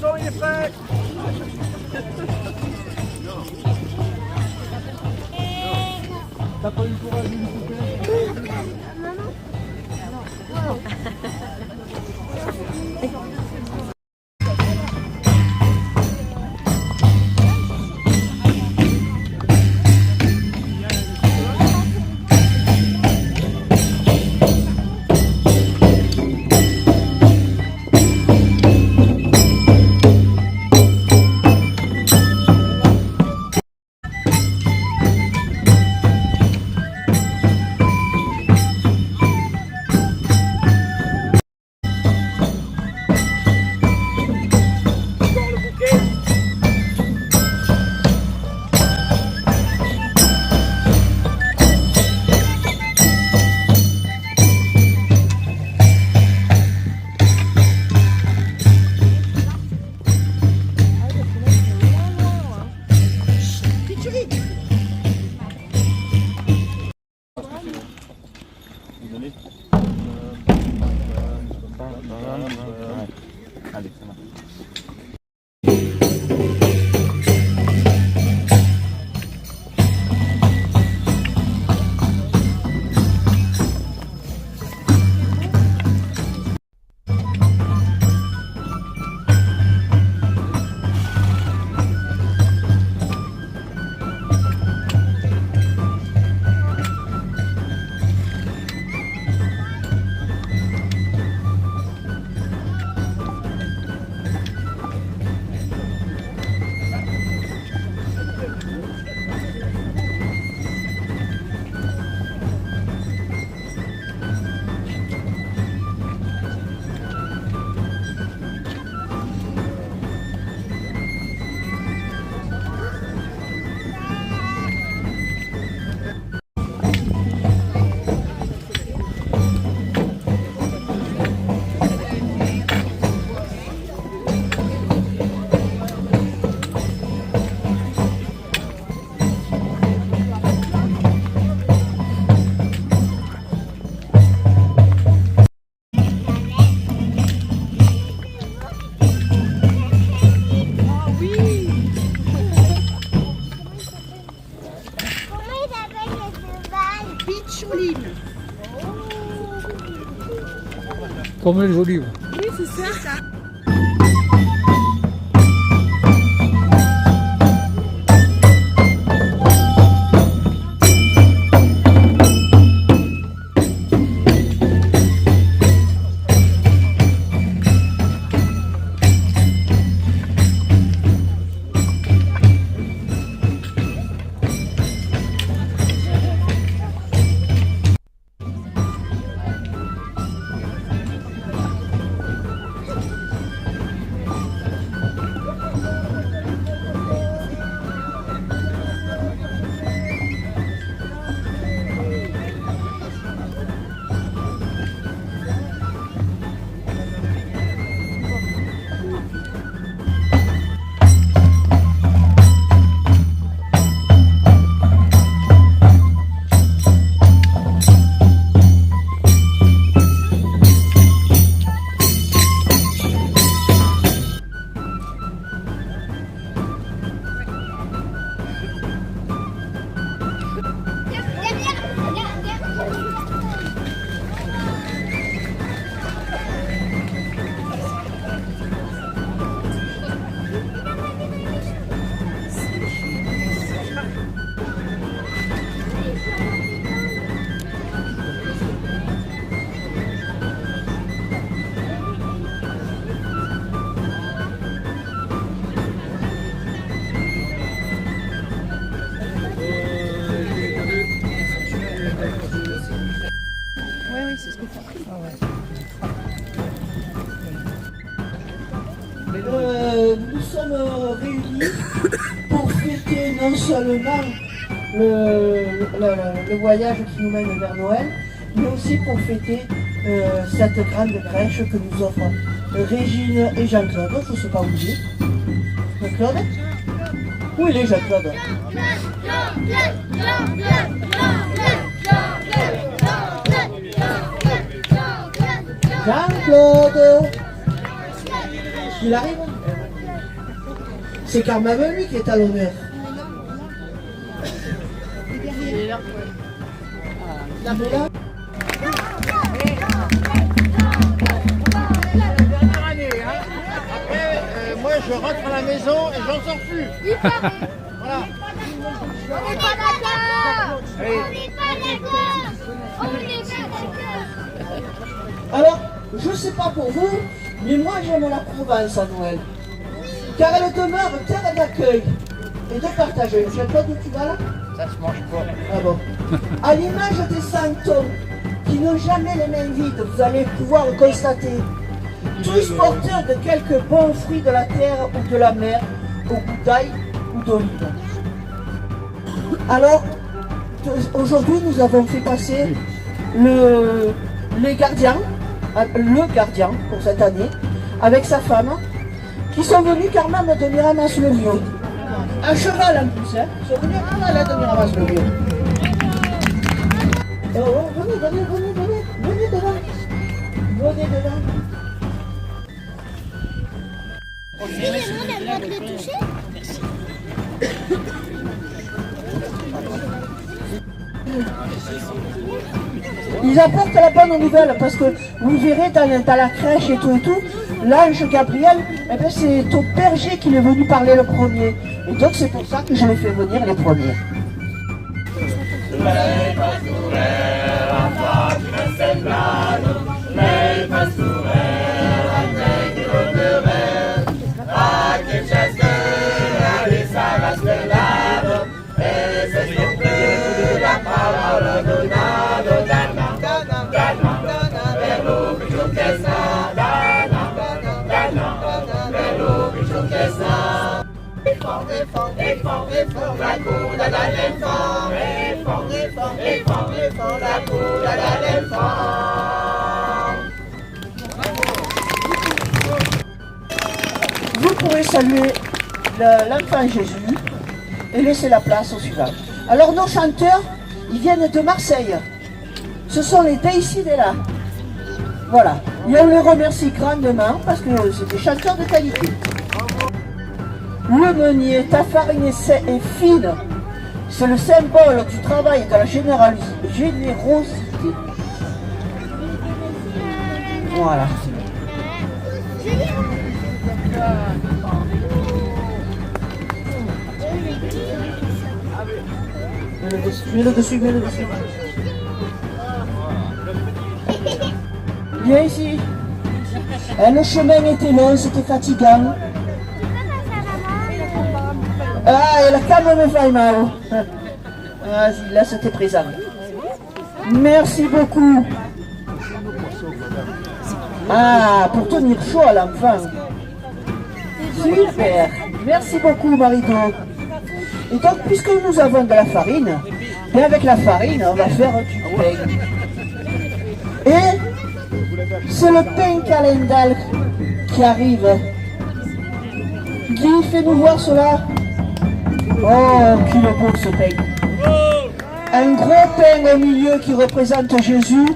poisson il est prêt. T'as pas eu le courage de lui couper? Allez, ça marche. Comme les olives. Oui, c'est ça. Nous sommes réunis pour fêter non seulement le voyage qui nous mène vers Noël, mais aussi pour fêter cette grande crèche que nous offrent Régine et Jean-Claude, il ne faut pas oublier. Jean-Claude? Où il est Jean-Claude? Jean-Claude! Il arrive? C'est quand même lui qui est à l'honneur. La Bella. Moi, je rentre à la maison et j'en sors plus. Voilà. On n'est pas d'accord. On n'est pas d'accord. On n'est pas d'accord. Alors, je ne sais pas pour vous, mais moi j'aime la Provence à Noël. Car elle demeure terre d'accueil et de partage. Je sais pas d'où tu vas là? Ça se mange pas. Ah bon. À l'image des santons qui n'ont jamais les mains vides, vous allez pouvoir le constater. Tous porteurs de quelques bons fruits de la terre ou de la mer, au goût d'ail ou d'olive. Alors, aujourd'hui, nous avons fait passer le gardien pour cette année, avec sa femme, qui sont venus quand même de Miramas-le-Vieux. À cheval en plus, hein. Ils sont venus à cheval de Miramas-le-Vieux. Venez devant. Venez devant. Excusez-moi d'avoir le toucher. Ils apportent la bonne nouvelle parce que vous verrez dans la crèche et tout, l'ange Gabriel, eh bien, c'est au berger qu'il est venu parler le premier. Et donc c'est pour ça que je les fais venir les premiers. Vous pourrez saluer l'enfant Jésus et laisser la place au suivant. Alors nos chanteurs, ils viennent de Marseille. Ce sont les Daisy Della. Voilà. Et on les remercie grandement parce que c'est des chanteurs de qualité. Le meunier, ta farine est fine. C'est le symbole du travail et de la générosité. Voilà. Mets-le dessus. Viens ici. Le chemin était long, c'était fatigant. Ah, et la cam me fait mal. Vas-y, là c'était présent. Merci beaucoup. Ah, pour tenir chaud à l'enfant. Super. Merci beaucoup, Marido. Et donc, puisque nous avons de la farine, bien avec la farine, on va faire du pain. Et c'est le pain calendal qui arrive. Guy, fais-nous voir cela. Oh, qu'il est beau ce pain. Un gros pain au milieu qui représente Jésus,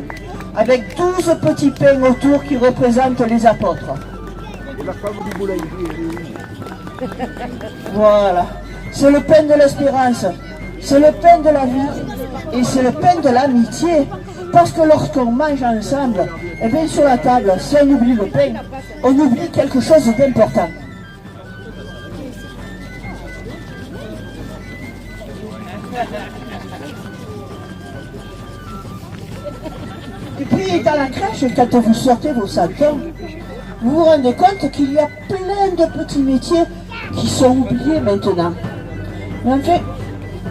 avec 12 petits pains autour qui représentent les apôtres. Voilà. C'est le pain de l'espérance, c'est le pain de la vie et c'est le pain de l'amitié. Parce que lorsqu'on mange ensemble, et bien sur la table, si on oublie le pain, on oublie quelque chose d'important. Et puis dans la crèche, quand vous sortez vos santons, vous vous rendez compte qu'il y a plein de petits métiers qui sont oubliés maintenant. Mais en fait,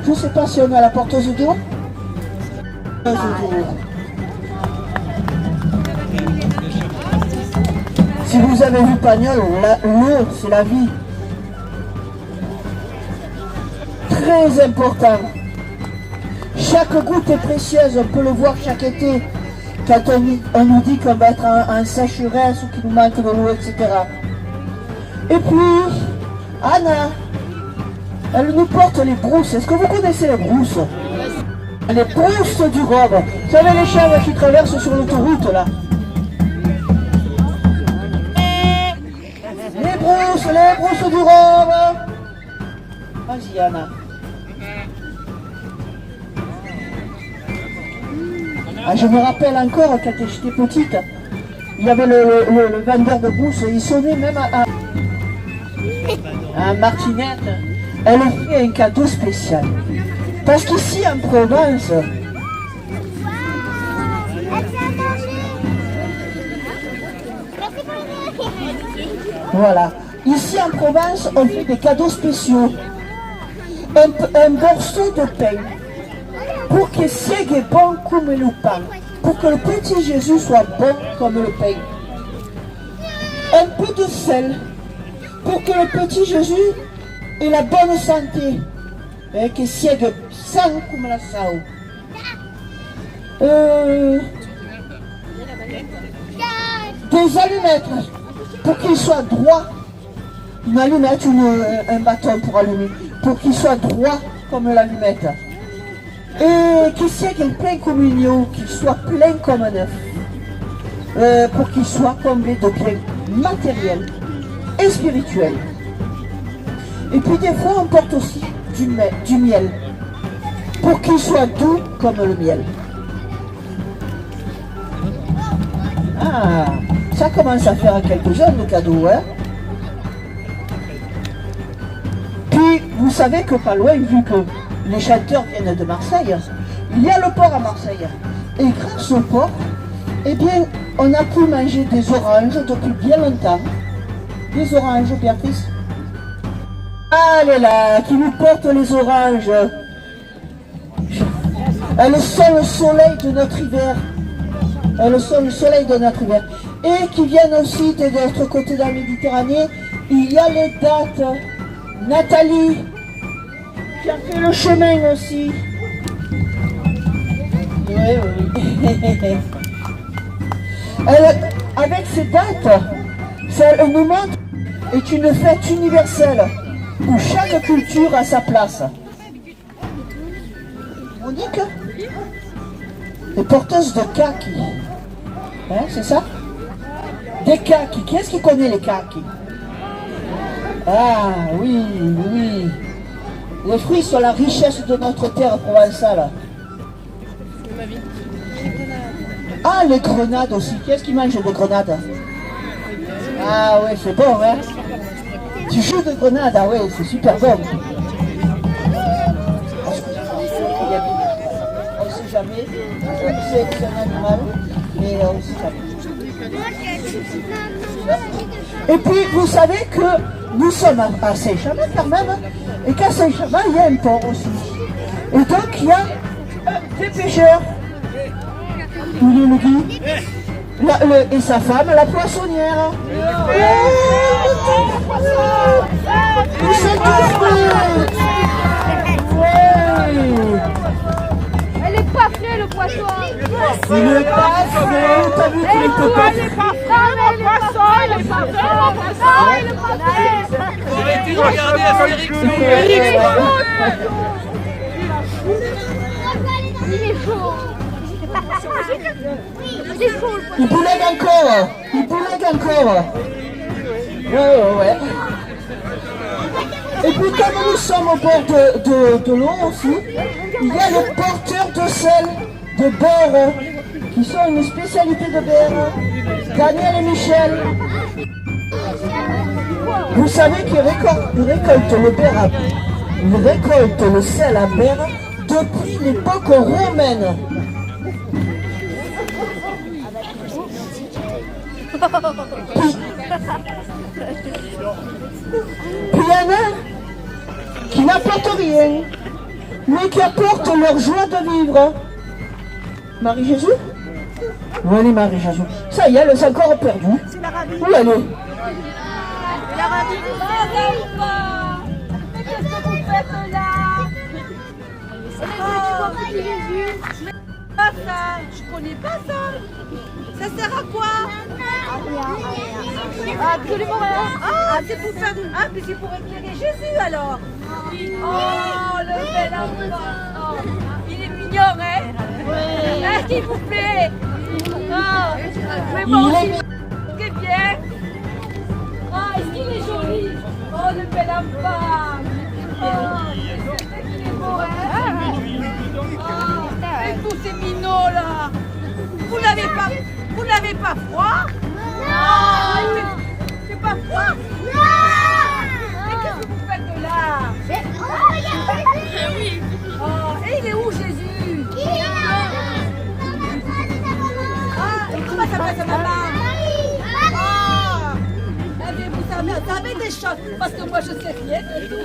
je ne sais pas si on a la porteuse d'eau. Si vous avez vu Pagnol, l'eau, c'est la vie. Très important. Chaque goutte est précieuse, on peut le voir chaque été. Quand on nous dit qu'on va être en sécheresse ou qu'il nous manque de l'eau, etc. Et puis, Anna, elle nous porte les brousses. Est-ce que vous connaissez les brousses? Les brousses du Rhône. Vous savez les chèvres qui traversent sur l'autoroute là? Les brousses du Rhône. Vas-y, Anna. Ah, je me rappelle encore quand j'étais petite, il y avait le vendeur de brousse, il sonnait même à Martinette. Elle offrait un cadeau spécial. Parce qu'ici en Provence, voilà, ici en Provence, on fait des cadeaux spéciaux. Un morceau de pain pour que c'est bon comme le pain, pour que le petit Jésus soit bon comme le pain. Un peu de sel pour que le petit Jésus ait la bonne santé, et que c'est sang comme la sao. Des allumettes pour qu'il soit droit. Une allumette, un bâton pour allumer, pour qu'il soit droit comme l'allumette. Et qu'il soit plein comme une eau, qu'il soit plein comme un œuf. Pour qu'il soit comblé de biens matériels et spirituels. Et puis des fois on porte aussi du miel, pour qu'il soit doux comme le miel. Ah, ça commence à faire quelques-uns de cadeaux, hein. Puis, vous savez que pas loin, vu que les chanteurs viennent de Marseille, il y a le port à Marseille. Et grâce au port, eh bien, on a pu manger des oranges depuis bien longtemps. Des oranges, Béatrice. Allez là, qui nous porte les oranges. Elles sont le soleil de notre hiver. Elles sont le soleil de notre hiver. Et qui viennent aussi de l'autre côté de la Méditerranée. Il y a les dattes. Nathalie, qui a fait le chemin aussi. Oui. Avec ces dates, elle nous montre est une fête universelle où chaque culture a sa place. Monique est porteuse de kaki. Hein, c'est ça? Des kaki. Qui est-ce qui connaît les kaki? Ah oui, oui. Les fruits sont la richesse de notre terre provençale. Ah, les grenades aussi. Qui est-ce qui mange des grenades? Ah oui, c'est bon, hein. Tu joues de grenades, ah oui, c'est super bon. On ne sait jamais. On sait que c'est un animal, mais on ne sait jamais. Et puis, vous savez que nous sommes à Saint-Chamond quand même, et qu'à Saint-Chamond, il y a un port aussi. Et donc, il y a des pêcheurs. Et sa femme, la poissonnière. Ils sont tous frères. Elle est pas fraîche, le poisson. Il est pas frais, t'as vu qu'il était pas frais. Elle est pas fraîche, le poisson. Elle est pas fraîche, le poisson. Arrêtez de regarder Astérix. Il est chaud. Il est chaud. Il boulegue encore. Il boulegue encore. Ouais. Et puis comme nous sommes au bord de l'eau aussi, il y a les porteurs de sel, de beurre, qui sont une spécialité de beurre. Daniel et Michel. Vous savez qu'ils récoltent le beurre, ils récoltent le sel à beurre depuis l'époque romaine. Puis il y en a qui n'apportent rien, mais qui apportent leur joie de vivre. Marie-Jésus? Où elle est Marie-Jésus? Ça y est, elle s'est encore perdue. Où elle est? La radie de pas. Mais qu'est-ce que vous faites là? Pas ça, je connais pas ça. Ça sert à quoi? Absolument rien. Ah, c'est pour faire. Ah, mais c'est pour éclairer Jésus alors. Oh, le bel enfant. Il est mignon, hein? Oui. Ah, s'il vous plaît. Ah, mais bon, c'est bien. Ah, est-ce qu'il est joli? Oh, le bel enfant. Oh. avez pas froid? Non. C'est pas froid? Non. Mais qu'est-ce que vous faites de là? Oh, il y a Jésus. Oh, et il est où Jésus? Il est là. Ah, et comment ça va sa maman? Ah, eh bien, vous savez des choses, parce que moi je sais rien du tout.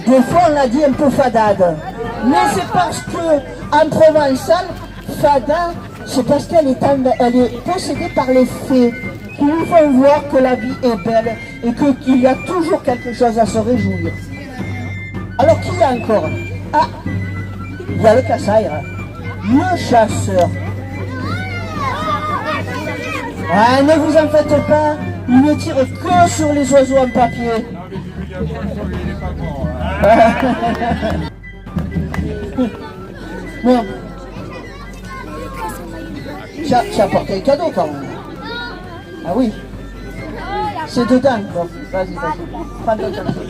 Des fois, on l'a dit un peu fadade. Mais c'est parce que, en provençal, fada, c'est parce qu'elle est possédée par les fées, qui nous font voir que la vie est belle et qu'il y a toujours quelque chose à se réjouir. Alors, qui y a encore? Ah, il y a le cassaire, le chasseur. Ah, ne vous en faites pas, il ne tire que sur les oiseaux en papier. Bon. Tu as apporté le cadeau quand même. Ah oui. C'est dedans. Bon, vas-y. Prends ton cadeau.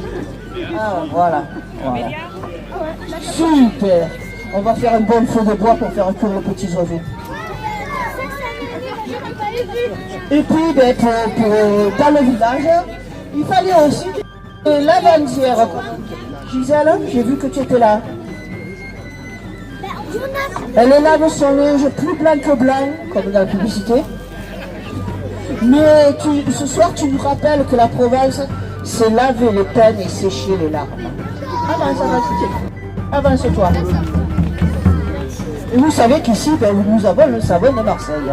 Ah voilà. Super. On va faire un bon feu de bois pour faire cuire les petits oiseaux. Et puis, ben, dans le village, il fallait aussi lavandière. Gisèle, j'ai vu que tu étais là. Elle lave son linge plus blanc que blanc, comme dans la publicité. Mais ce soir, tu nous rappelles que la Provence, c'est laver les peines et sécher les larmes. Avance-toi. Et vous savez qu'ici, ben, nous avons le savon de Marseille.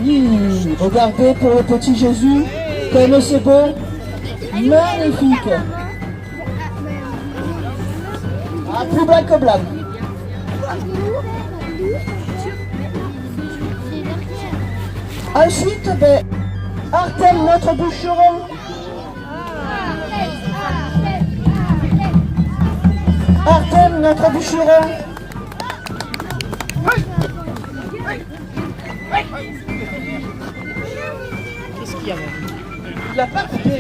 Oui, regardez pour le petit Jésus, comme c'est beau, magnifique. Ah, plus blanc que blanc. Ensuite, ben, Artem, notre bûcheron. Artem, notre bûcheron. Qu'est-ce qu'il y a même? Il n'a pas coupé.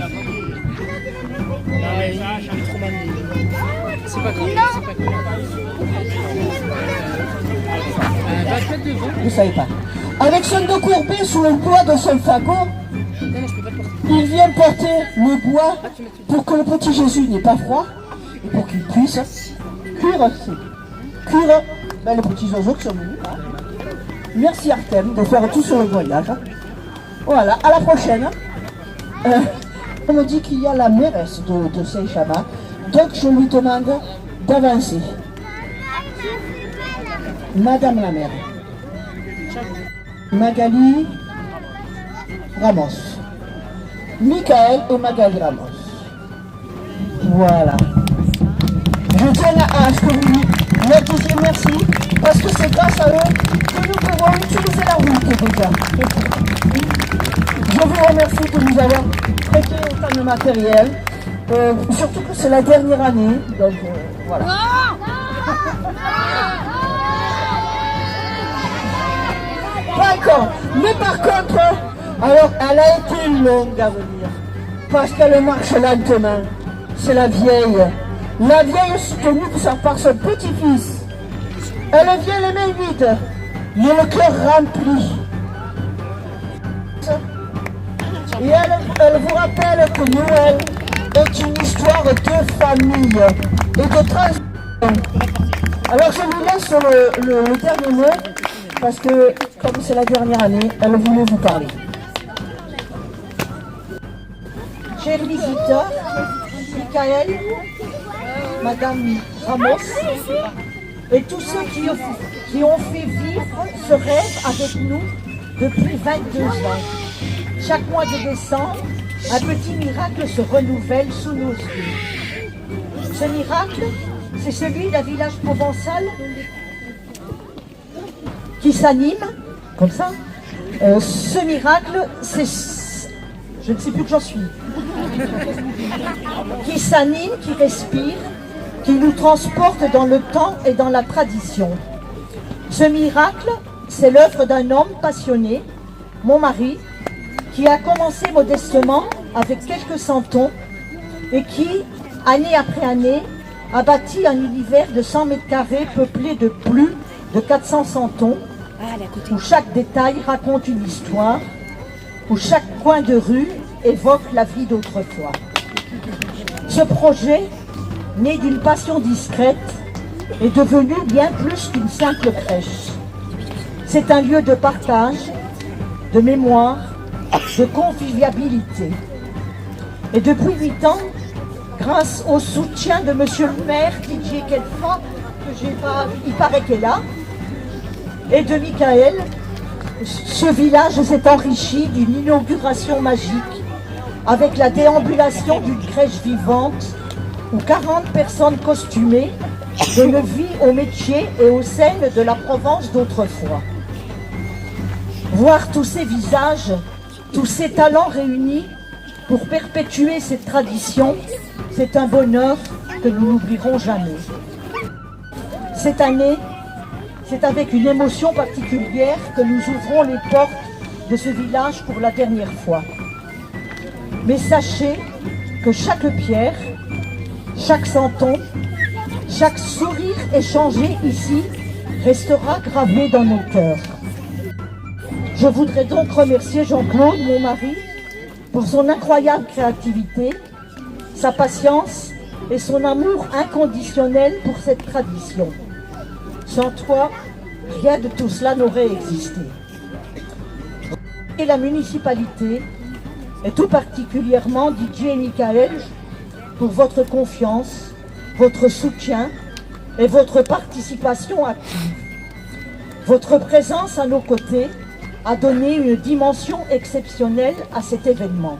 Il est trop manié. C'est pas grave, c'est pas grave. Vous savez pas. Avec son dos courbé sous le poids de son fagot, il vient porter le bois pour que le petit Jésus n'ait pas froid et pour qu'il puisse cuire ben, les petits oiseaux qui sont venus. Hein. Merci Artem de faire tout sur le voyage. Voilà, à la prochaine. On me dit qu'il y a la mairesse de Saint-Chamas, donc je lui demande d'avancer. Madame la maire. Magali Ramos. Michael et Magali Ramos. Voilà. Je tiens à ce que vous leur disiez merci, parce que c'est grâce à eux que nous pouvons utiliser la route déjà. Je vous remercie de nous avoir prêté autant de matériel, surtout que c'est la dernière année, donc voilà. Pas encore, mais par contre, alors elle a été longue à venir, parce qu'elle marche lentement. C'est la vieille soutenue par son petit-fils. Elle vient les mains vides, mais le cœur rempli. Et elle vous rappelle que Noël est une histoire de famille et de transmission. Alors je vous laisse le dernier mot, parce que comme c'est la dernière année, elle voulait vous parler. Chers visiteurs, Michael, Madame Ramos, et tous ceux qui ont fait vivre ce rêve avec nous depuis 22 ans. Chaque mois de décembre, un petit miracle se renouvelle sous nos yeux. Ce miracle, c'est celui d'un village provençal qui s'anime, comme ça. Ce miracle, c'est... Je ne sais plus que j'en suis. Qui s'anime, qui respire, qui nous transporte dans le temps et dans la tradition. Ce miracle, c'est l'œuvre d'un homme passionné, mon mari, qui a commencé modestement avec quelques centons et qui, année après année, a bâti un univers de 100 mètres carrés peuplé de plus de 400 santons, où chaque détail raconte une histoire, où chaque coin de rue évoque la vie d'autrefois. Ce projet, né d'une passion discrète, est devenu bien plus qu'une simple crèche. C'est un lieu de partage, de mémoire, de convivialité. Et depuis 8 ans, grâce au soutien de monsieur le maire, Didier Kelfand, que j'ai pas, il paraît qu'elle est là, et de Michael, ce village s'est enrichi d'une inauguration magique avec la déambulation d'une crèche vivante où 40 personnes costumées donnent vie au métier et aux scènes de la Provence d'autrefois. Voir tous ces visages, tous ces talents réunis pour perpétuer cette tradition, c'est un bonheur que nous n'oublierons jamais. Cette année, c'est avec une émotion particulière que nous ouvrons les portes de ce village pour la dernière fois. Mais sachez que chaque pierre, chaque santon, chaque sourire échangé ici restera gravé dans nos cœurs. Je voudrais donc remercier Jean-Claude, mon mari, pour son incroyable créativité, sa patience et son amour inconditionnel pour cette tradition. Sans toi, rien de tout cela n'aurait existé. Et la municipalité, et tout particulièrement Didier et Michael, pour votre confiance, votre soutien et votre participation active. Votre présence à nos côtés a donné une dimension exceptionnelle à cet événement.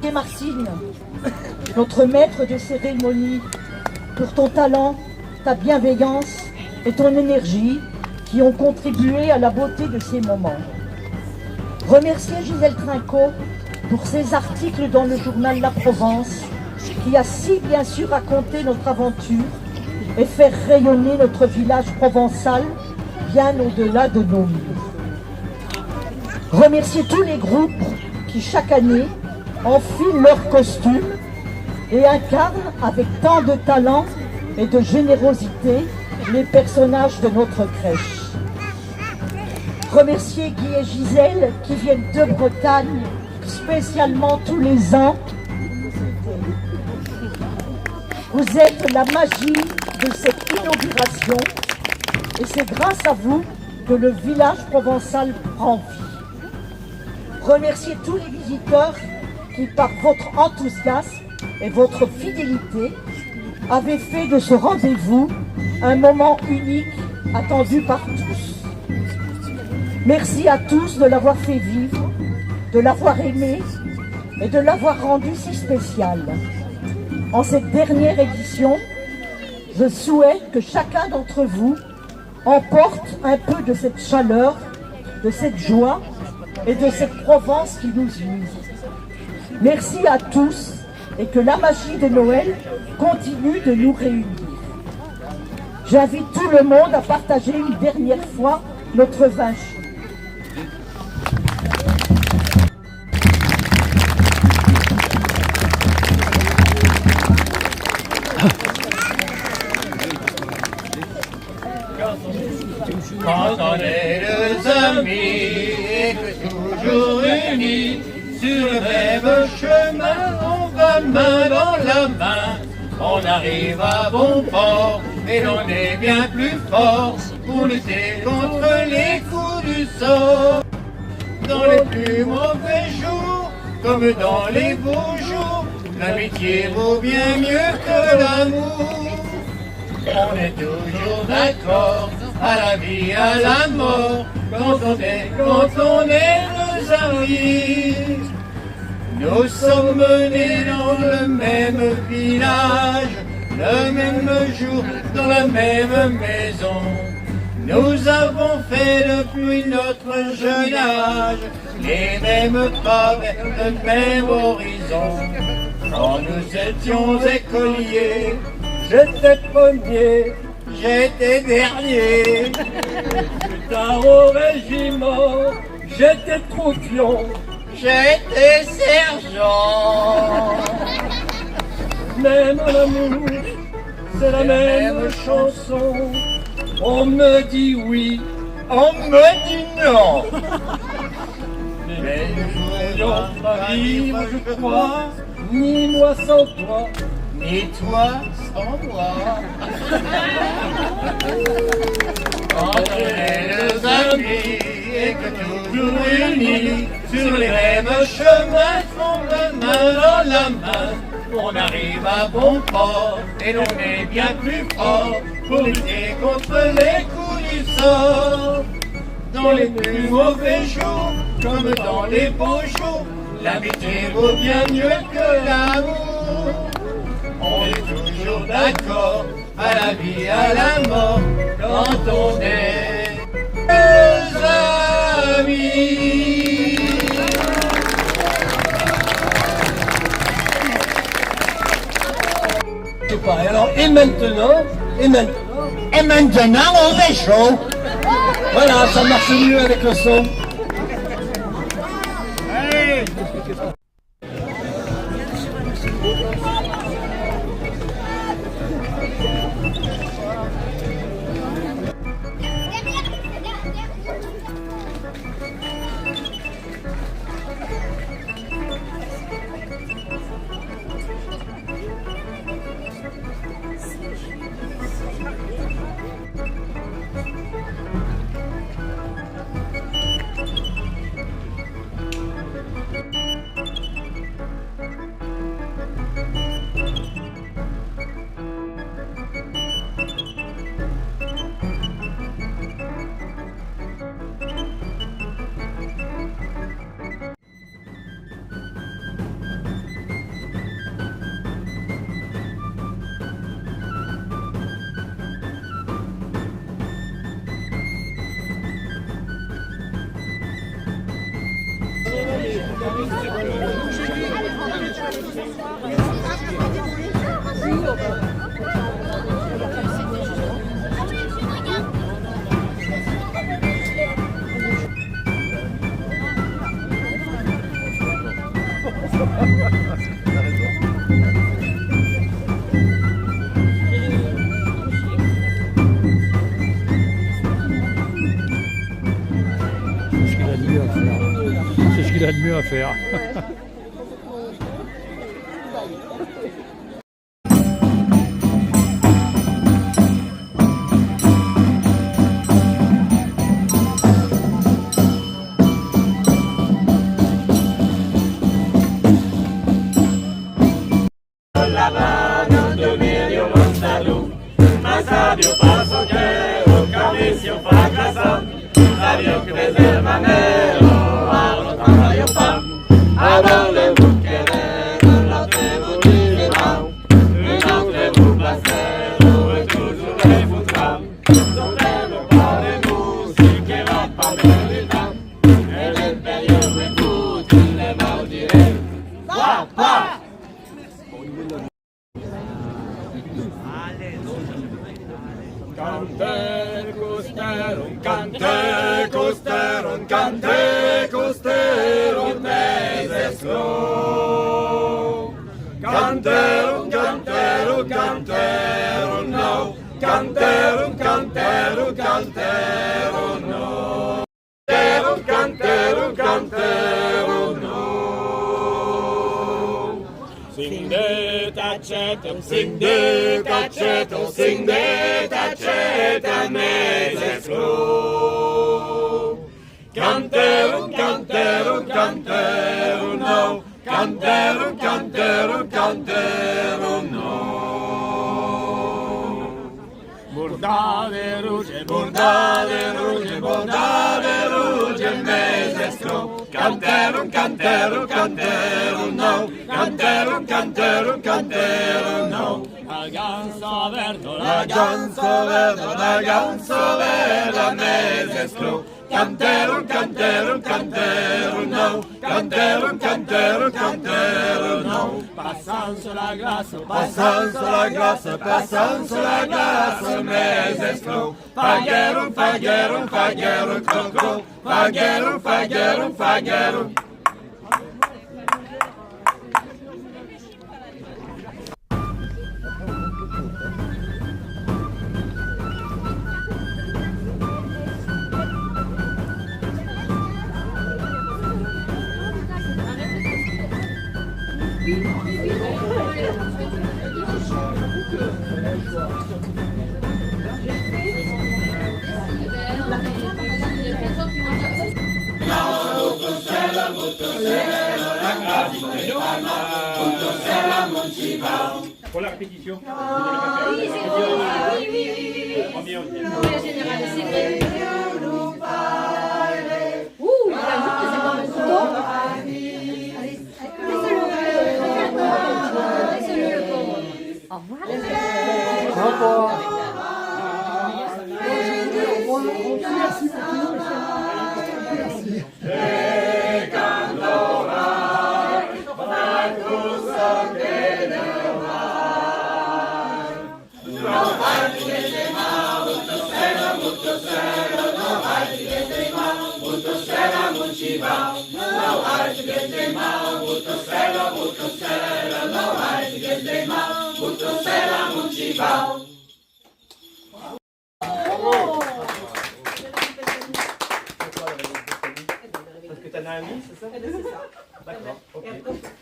Et Martine, notre maître de cérémonie, pour ton talent, ta bienveillance et ton énergie qui ont contribué à la beauté de ces moments. Remercier Gisèle Trinquot pour ses articles dans le journal La Provence qui a si bien su raconter notre aventure et faire rayonner notre village provençal bien au-delà de nos murs. Remercier tous les groupes qui chaque année enfilent leurs costumes et incarnent avec tant de talent et de générosité les personnages de notre crèche. Remercier Guy et Gisèle qui viennent de Bretagne spécialement tous les ans. Vous êtes la magie de cette inauguration et c'est grâce à vous que le village provençal prend vie. Remercier tous les visiteurs qui, par votre enthousiasme et votre fidélité, avez fait de ce rendez-vous un moment unique attendu par tous. Merci à tous de l'avoir fait vivre, de l'avoir aimé et de l'avoir rendu si spécial. En cette dernière édition, je souhaite que chacun d'entre vous emporte un peu de cette chaleur, de cette joie et de cette Provence qui nous unit. Merci à tous et que la magie de Noël continue de nous réunir. J'invite tout le monde à partager une dernière fois notre vin chaud. Quand on est deux amis et que toujours unis, sur le même chemin, on va main dans la main. On arrive à bon port et l'on est bien plus fort pour lutter contre les coups du sort. Dans les plus mauvais jours, comme dans les beaux jours, l'amitié vaut bien mieux que l'amour. On est toujours d'accord, à la vie, à la mort, quand on est deux amis. Nous sommes nés dans le même village, le même jour, dans la même maison. Nous avons fait depuis notre jeune âge les mêmes pas vers le même horizon. Quand nous étions écoliers, j'étais premier, j'étais dernier. Plus tard au régiment, j'étais troupion, j'étais sergent. Même l'amour, c'est la même chanson. On me dit oui, On me dit non. mais le jour arrive, je crois, ni moi sans toi. Ni toi sans moi. Quand on est deux amis et que toujours unis sur les mêmes chemins, font la main dans la main, on arrive à bon port et l'on est bien plus fort pour lutter contre les coups du sort. Dans les plus mauvais jours, comme dans les beaux jours, l'amitié vaut bien mieux que l'amour. On est toujours d'accord, à la vie, à la mort, quand on est deux amis. Je sais pas, alors, et maintenant, Et maintenant, on est chaud. voilà, ça marche mieux avec le son. C'est ce qu'il a de mieux à faire. Sing de tacceto, sing de tacceto, mese slow. Canterum, canterum, canterum, no. Canterum, canterum, canterum, no. Bordade rouge, bordade rouge, bordade rouge, mese slow. Canterum, canterum, canterum, no. Canterum, canterum, canterum, no. La ganso verdo, la ganso verdo, la ganso verdo, mese slow. Canterum, canterum, canterum, no. Canterum, canterum, canterum, no. Passant sur la glace, passant sur la glace, passant sur la glace, mese slow. Fagerum, fagerum, fagerum, croco. Fagerum, fagerum, fagerum. Pour la répétition. Parce que t'en as un ami, c'est ça? C'est ça. D'accord, ok.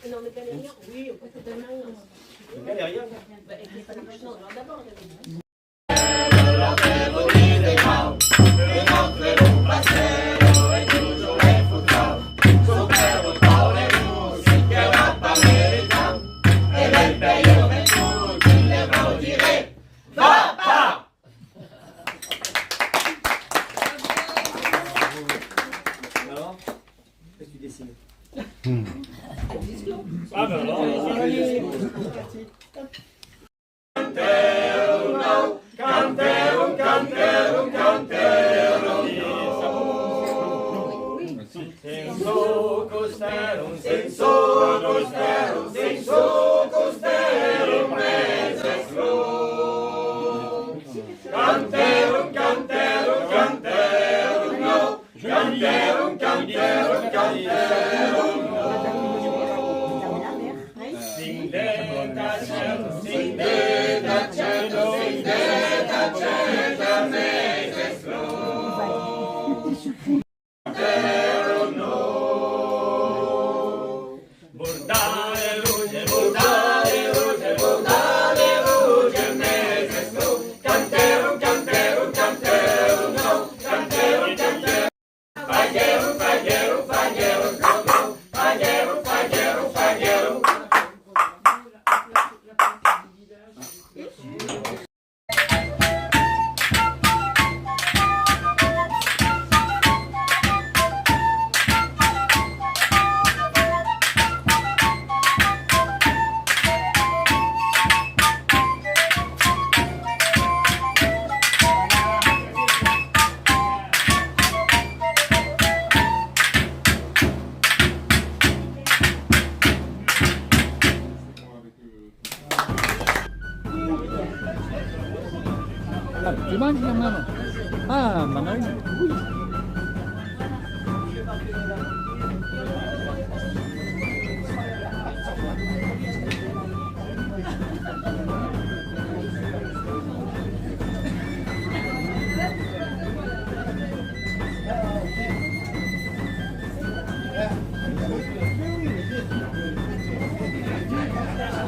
Non, mais galérien, oui, on peut te donner un. Galérien? Alors, qu'est-ce que tu dessines? Ah ben alors, Canterum, canterum, canterum, senso costerum, senso costerum, senso costerum, meses lum. Canterum, canterum, canterum, no. Canterum, canterum, canterum, no. Sing de cielo, sing de cielo, sing de cielo, meses lum. Canterum, no. Bordare luce, bordare luce, bordare luce, meses lum. Canterum, canterum, canterum, no. Canterum, canterum. Fagueiro, fagueiro, fagueiro, fagueiro, fagueiro, fagueiro, fagueiro. Ah, tu manges maintenant? Ah, maintenant oui.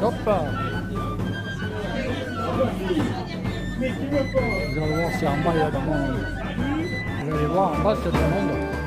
Hop. Vous allez voir si en bas il y a du monde. Vous allez voir en bas c'est du monde.